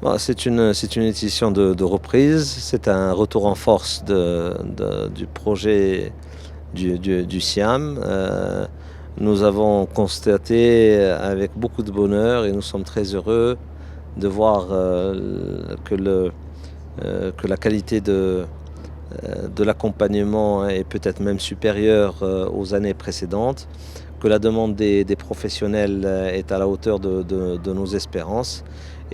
Bon, c'est une édition de reprise, c'est un retour en force du projet du Siam. Nous avons constaté avec beaucoup de bonheur et nous sommes très heureux de voir que la qualité de l'accompagnement est peut-être même supérieure aux années précédentes, que la demande des professionnels est à la hauteur de nos espérances.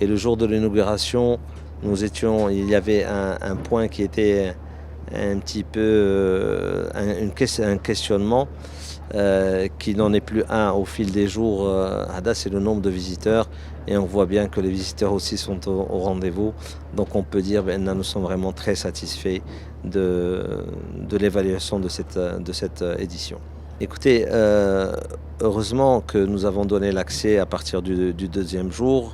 Et le jour de l'inauguration, il y avait un point qui était un petit peu un questionnement qui n'en est plus un au fil des jours. Hada, c'est le nombre de visiteurs et on voit bien que les visiteurs aussi sont au rendez-vous. Donc on peut dire que nous sommes vraiment très satisfaits de l'évaluation de cette édition. Écoutez, heureusement que nous avons donné l'accès à partir du deuxième jour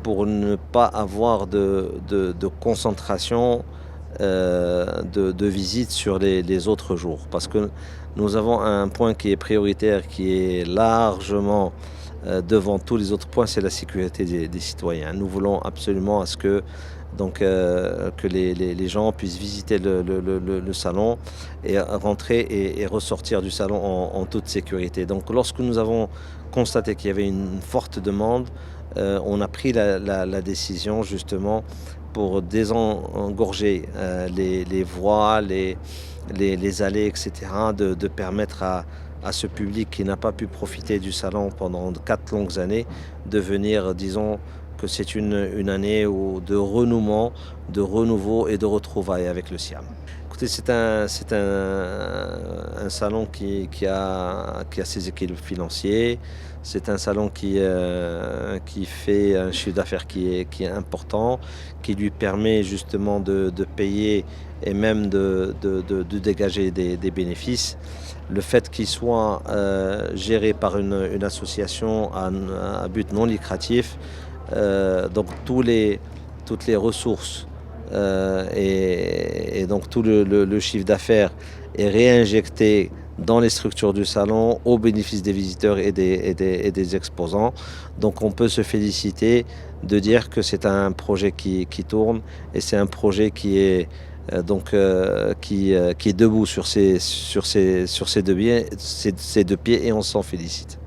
pour ne pas avoir de concentration de visite sur les autres jours. Parce que nous avons un point qui est prioritaire, qui est largement devant tous les autres points, c'est la sécurité des citoyens. Nous voulons absolument à ce que les gens puissent visiter le salon et rentrer et ressortir du salon en toute sécurité. Donc lorsque nous avons constaté qu'il y avait une forte demande, on a pris la décision justement pour désengorger les voies, les allées, etc., de permettre à ce public qui n'a pas pu profiter du salon pendant 4 longues années de venir, disons, que c'est une année de renouement, de renouveau et de retrouvailles avec le Siam. Écoutez, c'est un salon qui a ses équilibres financiers. C'est un salon qui fait un chiffre d'affaires qui est important, qui lui permet justement de payer et même de dégager des bénéfices. Le fait qu'il soit géré par une association à but non lucratif, donc toutes les ressources et donc tout le chiffre d'affaires est réinjecté dans les structures du salon au bénéfice des visiteurs et des exposants. Donc on peut se féliciter de dire que c'est un projet qui tourne et c'est un projet qui est qui est debout sur ses deux pieds et on s'en félicite.